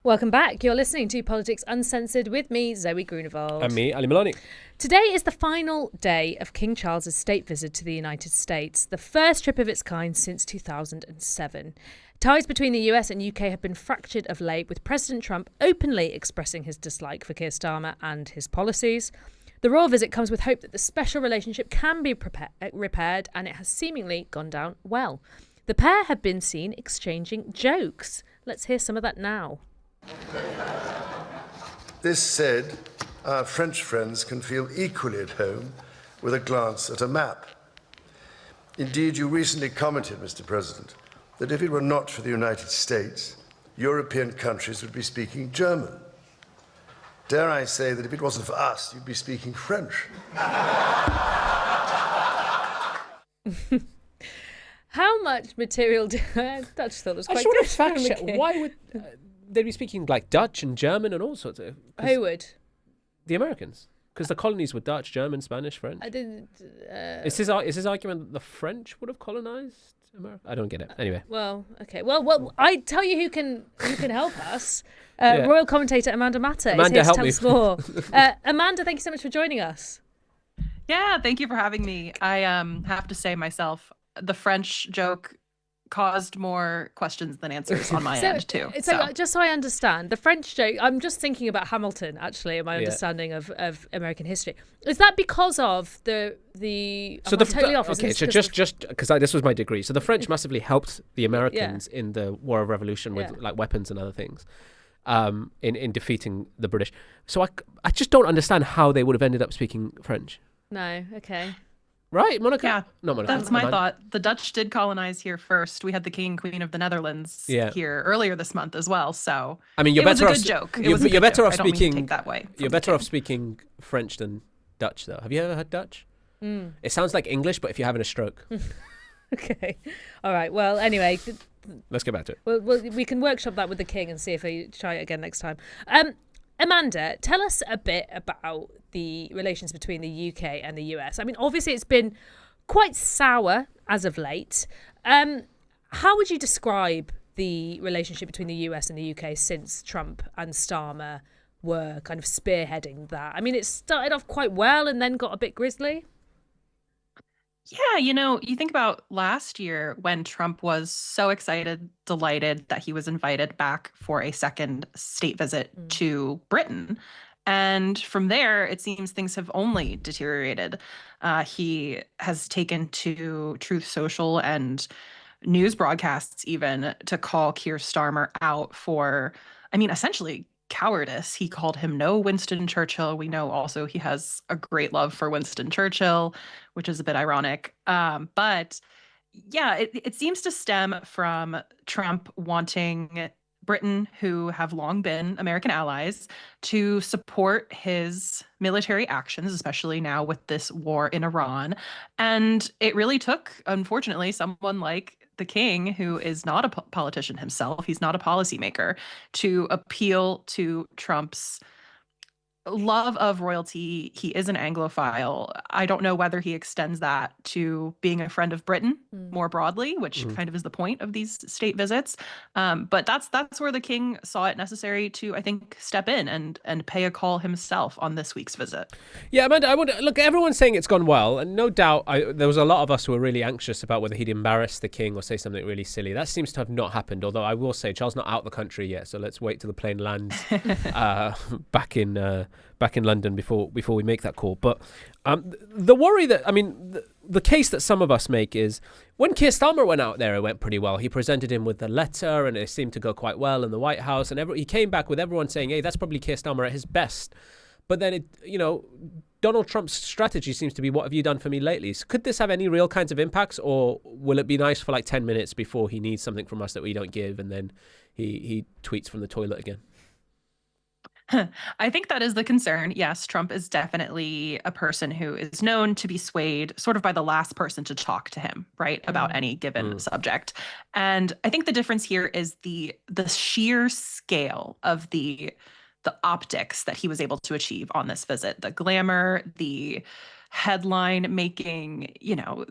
Welcome back. You're listening to Politics Uncensored with me, Zoe Grunewald. And me, Ali Maloney. Today is the final day of King Charles's state visit to the United States, the first trip of its kind since 2007. Ties between the US and UK have been fractured of late, with President Trump openly expressing his dislike for Keir Starmer and his policies. The royal visit comes with hope that the special relationship can be repaired, and it has seemingly gone down well. The pair have been seen exchanging jokes. Let's hear some of that now. This said, our French friends can feel equally at home with a glance at a map. Indeed, you recently commented, Mr. President, that if it were not for the United States, European countries would be speaking German. Dare I say that if it wasn't for us, you'd be speaking French. How much material do I just thought it was quite I just want good to fact from the check. king. Why would they be speaking like Dutch and German and all sorts of? Who would? The Americans. Because the colonies were Dutch, German, Spanish, French. I didn't. Is his argument that the French would have colonized America? I don't get it. Anyway. Well, okay. Well, I tell you who can help us. Royal commentator Amanda Matta is here to tell us more. Amanda, thank you so much for joining us. Yeah, thank you for having me. I have to say myself, the French joke caused more questions than answers on my end too. So just so I understand, the French joke, I'm just thinking about Hamilton, actually, in my understanding of American history. Is that because of the so the totally off? Okay, so just because this was my degree. So the French massively helped the Americans in the War of Revolution with like weapons and other things. In defeating the British. So I just don't understand how they would have ended up speaking French. No, okay. Right, Monica? Yeah, no, Monica. that's my thought. The Dutch did colonize here first. We had the King and Queen of the Netherlands here earlier this month as well. So I mean, you're better off. You're better off speaking. Take that way. You're better off speaking French than Dutch, though. Have you ever heard Dutch? It sounds like English, but if you're having a stroke. Okay. All right. Well, anyway. Let's get back to it. Well, we can workshop that with the King and see if we try it again next time. Amanda, tell us a bit about the relations between the UK and the US. I mean, obviously it's been quite sour as of late. How would you describe the relationship between the US and the UK since Trump and Starmer were kind of spearheading that? I mean, it started off quite well and then got a bit grisly. Yeah, you think about last year when Trump was so excited, delighted that he was invited back for a second state visit to Britain. And from there, it seems things have only deteriorated. He has taken to Truth Social and news broadcasts even to call Keir Starmer out for, essentially cowardice. He called him no Winston Churchill. We know also he has a great love for Winston Churchill, which is a bit ironic. But yeah, it seems to stem from Trump wanting Britain, who have long been American allies, to support his military actions, especially now with this war in Iran. And it really took, unfortunately, someone like the King, who is not a politician himself, he's not a policymaker, to appeal to Trump's love of royalty. He is an Anglophile. I don't know whether he extends that to being a friend of Britain more broadly, which kind of is the point of these state visits. But that's where the King saw it necessary to, I think, step in and pay a call himself on this week's visit. Yeah, Amanda, look, everyone's saying it's gone well, and no doubt there was a lot of us who were really anxious about whether he'd embarrass the King or say something really silly. That seems to have not happened, although I will say Charles not out of the country yet, so let's wait till the plane lands back in London before we make that call. But the worry that, the case that some of us make is when Keir Starmer went out there, it went pretty well. He presented him with the letter and it seemed to go quite well in the White House. And he came back with everyone saying, hey, that's probably Keir Starmer at his best. But then, Donald Trump's strategy seems to be, what have you done for me lately? So could this have any real kinds of impacts, or will it be nice for like 10 minutes before he needs something from us that we don't give and then he tweets from the toilet again? I think that is the concern. Yes, Trump is definitely a person who is known to be swayed sort of by the last person to talk to him, right, about any given subject. And I think the difference here is the sheer scale of the optics that he was able to achieve on this visit, the glamour, the headline making,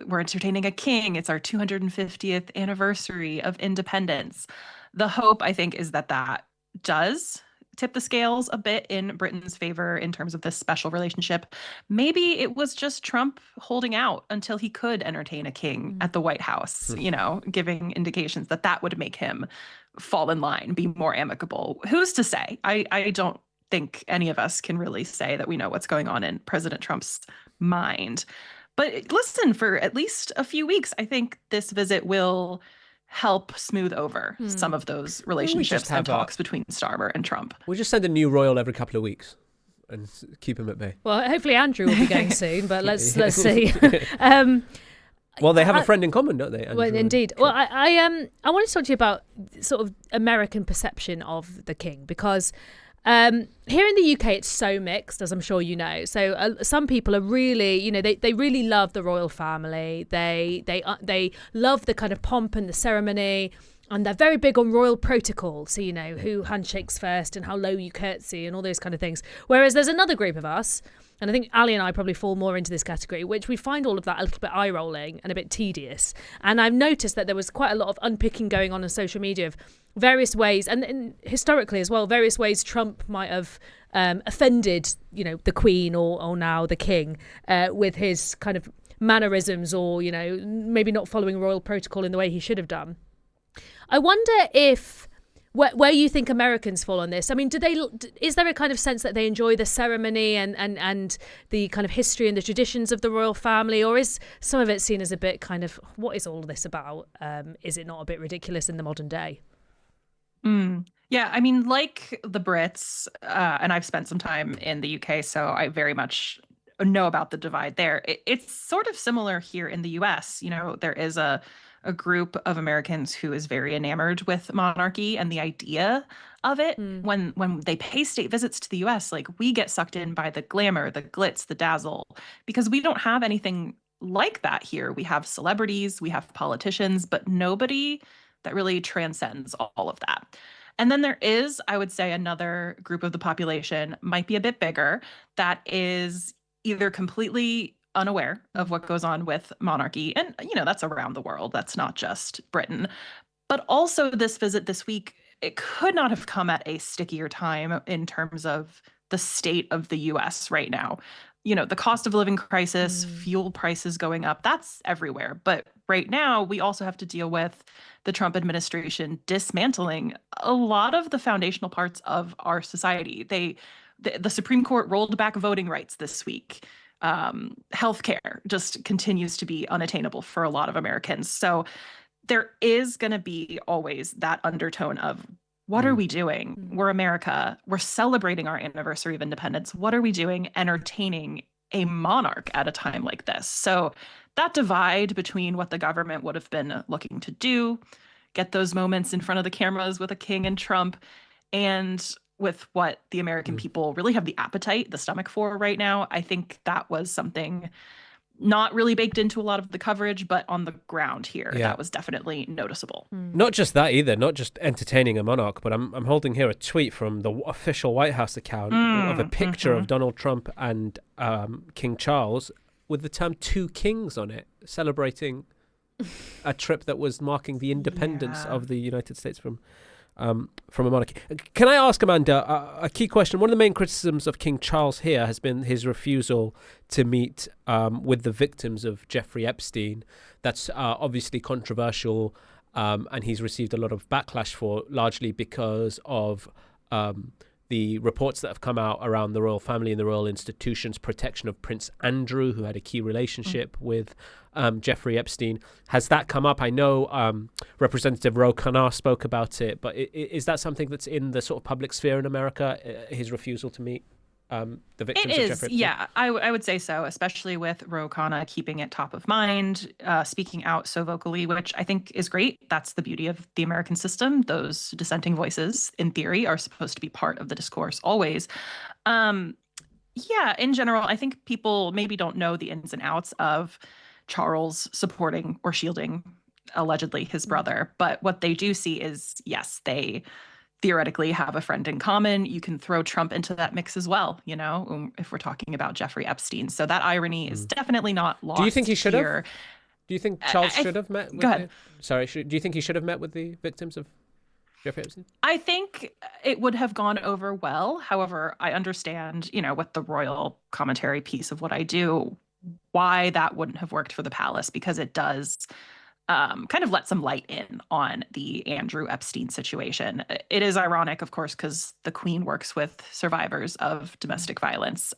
we're entertaining a king. It's our 250th anniversary of independence. The hope, I think, is that does tip the scales a bit in Britain's favor in terms of this special relationship. Maybe it was just Trump holding out until he could entertain a king at the White House, giving indications that that would make him fall in line, be more amicable. Who's to say? I don't think any of us can really say that we know what's going on in President Trump's mind. But listen, for at least a few weeks, I think this visit will help smooth over some of those relationships and talks between Starmer and Trump. We'll just send a new royal every couple of weeks and keep him at bay. Well, hopefully Andrew will be going soon, but let's see. Well, they have a friend in common, don't they? Andrew, well, indeed. Well, I want to talk to you about sort of American perception of the king, because here in the UK, it's so mixed, as I'm sure you know. So some people are really, they really love the royal family. They love the kind of pomp and the ceremony, and they're very big on royal protocol. So, who handshakes first and how low you curtsy and all those kind of things. Whereas there's another group of us, and I think Ali and I probably fall more into this category, which we find all of that a little bit eye-rolling and a bit tedious. And I've noticed that there was quite a lot of unpicking going on social media of various ways, and historically as well, various ways Trump might have offended, the Queen or now the King with his kind of mannerisms, or, maybe not following royal protocol in the way he should have done. I wonder if where you think Americans fall on this. I mean, is there a kind of sense that they enjoy the ceremony and the kind of history and the traditions of the royal family, or is some of it seen as a bit kind of, what is all this about? Is it not a bit ridiculous in the modern day? Yeah, I mean, like the Brits, and I've spent some time in the UK, so I very much know about the divide there. It's sort of similar here in the US. There is a group of Americans who is very enamored with monarchy and the idea of it. When they pay state visits to the US, like, we get sucked in by the glamour, the glitz, the dazzle, because we don't have anything like that here. We have celebrities, we have politicians, but nobody that really transcends all of that. And then there is, I would say, another group of the population, might be a bit bigger, that is either completely unaware of what goes on with monarchy. And, that's around the world. That's not just Britain. But also this visit this week, it could not have come at a stickier time in terms of the state of the US right now. The cost of living crisis, fuel prices going up, that's everywhere. But right now, we also have to deal with the Trump administration dismantling a lot of the foundational parts of our society. The Supreme Court rolled back voting rights this week. Healthcare just continues to be unattainable for a lot of Americans. So there is going to be always that undertone of, what are we doing? We're America. We're celebrating our anniversary of independence. What are we doing entertaining a monarch at a time like this? So that divide between what the government would have been looking to do, get those moments in front of the cameras with a king and Trump, and with what the American people really have the appetite, the stomach for right now, I think that was something not really baked into a lot of the coverage, but on the ground here, that was definitely noticeable. Not just that either, not just entertaining a monarch, but I'm holding here a tweet from the official White House account of a picture of Donald Trump and King Charles with the term "two kings" on it, celebrating a trip that was marking the independence of the United States from a monarchy. Can I ask, Amanda, a key question? One of the main criticisms of King Charles here has been his refusal to meet with the victims of Jeffrey Epstein. That's obviously controversial, and he's received a lot of backlash for, largely because of the reports that have come out around the royal family and the royal institutions' protection of Prince Andrew, who had a key relationship with Jeffrey Epstein. Has that come up? I know Representative Ro Khanna spoke about it, but is that something that's in the sort of public sphere in America, his refusal to meet the victims of Jeffrey Epstein? Yeah, I would say so, especially with Ro Khanna keeping it top of mind, speaking out so vocally, which I think is great. That's the beauty of the American system. Those dissenting voices, in theory, are supposed to be part of the discourse always. Yeah, in general, I think people maybe don't know the ins and outs of Charles supporting or shielding, allegedly, his brother. But what they do see is, yes, they theoretically have a friend in common. You can throw Trump into that mix as well, if we're talking about Jeffrey Epstein. So that irony is definitely not lost. Do you think he should here. have? Do you think Charles should have met? Go ahead. Do you think he should have met with the victims of Jeffrey Epstein? I think it would have gone over well. However, I understand, with the royal commentary piece of what I do, why that wouldn't have worked for the palace, because it does kind of let some light in on the Andrew Epstein situation. It is ironic, of course, because the Queen works with survivors of domestic violence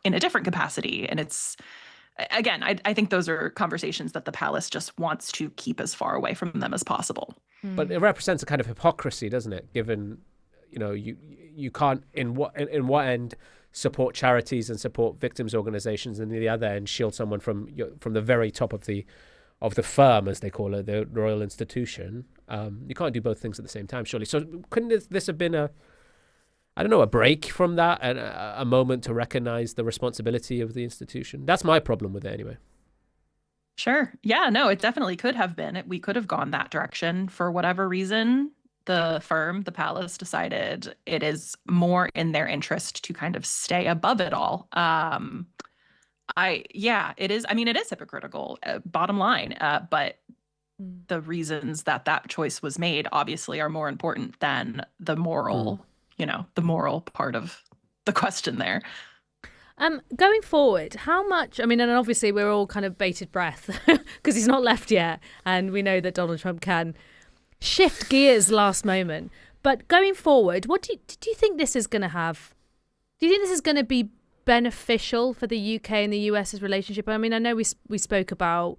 in a different capacity. And it's, again, I think those are conversations that the palace just wants to keep as far away from them as possible. But it represents a kind of hypocrisy, doesn't it? Given, you can't in what end support charities and support victims organizations, and the other end shield someone from the very top of the firm, as they call it, the royal institution. You can't do both things at the same time, surely. So couldn't this have been a break from that, and a moment to recognize the responsibility of the institution? That's my problem with it anyway. Sure. Yeah, no, it definitely could have been. We could have gone that direction. For whatever reason, the palace, decided it is more in their interest to kind of stay above it all. It is. I mean, it is hypocritical, bottom line. But the reasons that choice was made obviously are more important than the moral, the moral part of the question there. Going forward, how much, and obviously we're all kind of bated breath because he's not left yet. And we know that Donald Trump can shift gears last moment. But going forward, what do you think this is going to have? Do you think this is going to be beneficial for the UK and the US's relationship? I know we spoke about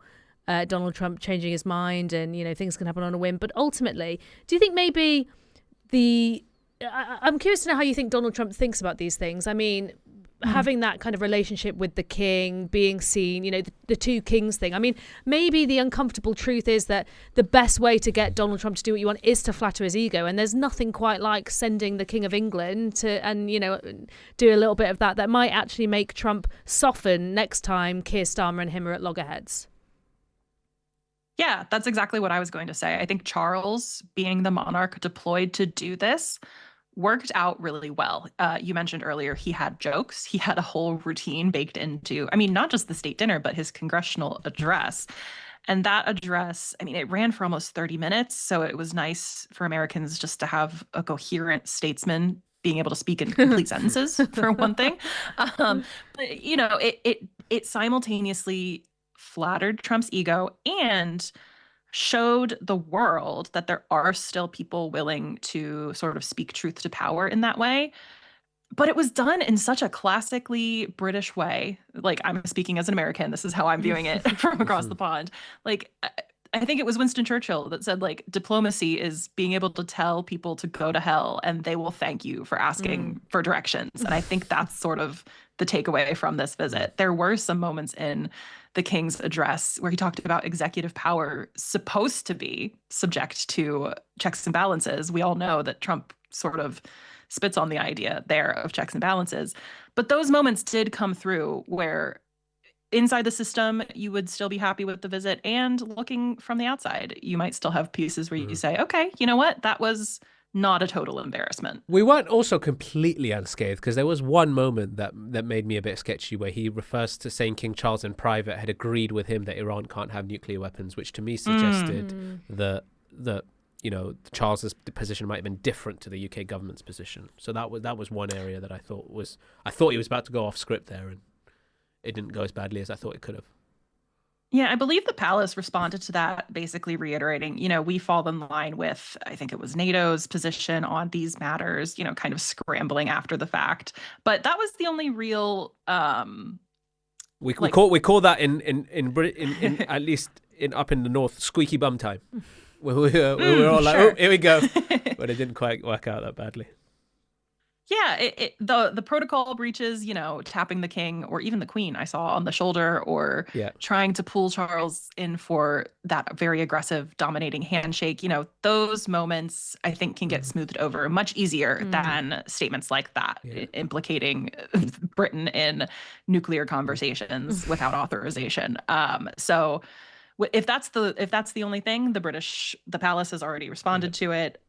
Donald Trump changing his mind and, things can happen on a whim. But ultimately, do you think maybe I'm curious to know how you think Donald Trump thinks about these things. Having that kind of relationship with the king, being seen, the two kings thing. Maybe the uncomfortable truth is that the best way to get Donald Trump to do what you want is to flatter his ego. And there's nothing quite like sending the King of England do a little bit of that. That might actually make Trump soften next time Keir Starmer and him are at loggerheads. Yeah, that's exactly what I was going to say. I think Charles, being the monarch deployed to do this, worked out really well. You mentioned earlier he had jokes. He had a whole routine baked into, not just the state dinner, but his congressional address. And that address, it ran for almost 30 minutes. So it was nice for Americans just to have a coherent statesman being able to speak in complete sentences, for one thing. But, it simultaneously flattered Trump's ego and showed the world that there are still people willing to sort of speak truth to power in that way. But it was done in such a classically British way. Like, I'm speaking as an American. This is how I'm viewing it from across the pond. Like, I think it was Winston Churchill that said, like, diplomacy is being able to tell people to go to hell and they will thank you for asking for directions. And I think that's sort of the takeaway from this visit. There were some moments in the king's address where he talked about executive power supposed to be subject to checks and balances. We all know that Trump sort of spits on the idea there of checks and balances. But those moments did come through where inside the system, you would still be happy with the visit, and looking from the outside, you might still have pieces where you say, okay, you know what? That was not a total embarrassment. We weren't also completely unscathed, because there was one moment that made me a bit sketchy, where he refers to saying King Charles in private had agreed with him that Iran can't have nuclear weapons, which to me suggested that Charles's position might have been different to the UK government's position. So that was one area that I thought he was about to go off script there, and it didn't go as badly as I thought it could have. Yeah, I believe the palace responded to that, basically reiterating, we fall in line with, I think it was NATO's position on these matters, kind of scrambling after the fact. But that was the only real. We call that in Britain, at least up in the north, squeaky bum time. We were all like, oh, here we go. But it didn't quite work out that badly. Yeah, the protocol breaches, tapping the king or even the queen I saw on the shoulder, or trying to pull Charles in for that very aggressive, dominating handshake. Those moments I think can get smoothed over much easier than statements like that, implicating Britain in nuclear conversations without authorization. So if that's the only thing, the palace has already responded to it.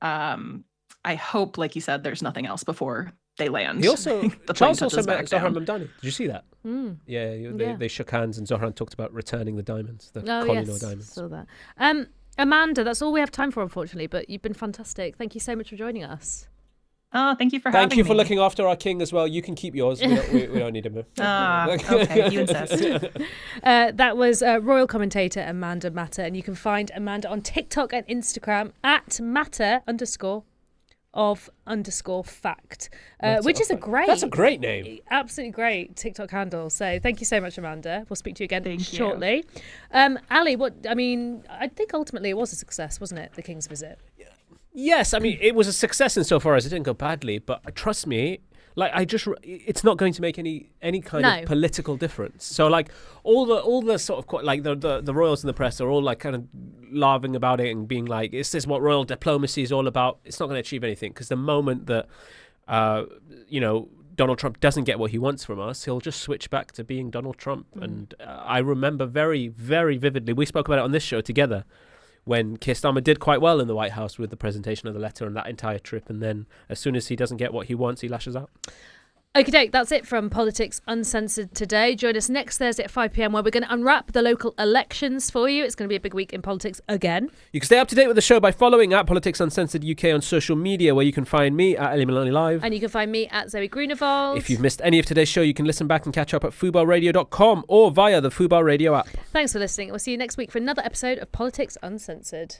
I hope, like you said, there's nothing else before they land. Charles also met Zohran Mamdani. Did you see that? They shook hands and Zohran talked about returning the diamonds, the Kohinoor diamonds. Saw that. Amanda, that's all we have time for, unfortunately, but you've been fantastic. Thank you so much for joining us. Oh, thank you for having me. Thank you for looking after our king as well. You can keep yours. We don't need him. Okay, you insist. That was Royal Commentator Amanda Matta, and you can find Amanda on TikTok and Instagram at Matta_of_fact, which is That's a great name. Absolutely great TikTok handle. So thank you so much, Amanda. We'll speak to you again shortly. You. Ali, I think ultimately it was a success, wasn't it? The King's visit. Yes, I mean, it was a success insofar as it didn't go badly, but trust me, it's not going to make any kind of political difference. So like all the sort of like the royals and the press are all like kind of laughing about it and being like, is this what royal diplomacy is all about? It's not going to achieve anything, because the moment that Donald Trump doesn't get what he wants from us, he'll just switch back to being Donald Trump. And I remember very, very vividly, we spoke about it on this show together, when Keir Starmer did quite well in the White House with the presentation of the letter and that entire trip. And then as soon as he doesn't get what he wants, he lashes out. Okay, that's it from Politics Uncensored today. Join us next Thursday at 5 p.m. where we're going to unwrap the local elections for you. It's going to be a big week in politics again. You can stay up to date with the show by following at Politics Uncensored UK on social media, where you can find me at Ellie Maloney Live. And you can find me at Zoe Grunewald. If you've missed any of today's show, you can listen back and catch up at fubarradio.com or via the Fubar Radio app. Thanks for listening. We'll see you next week for another episode of Politics Uncensored.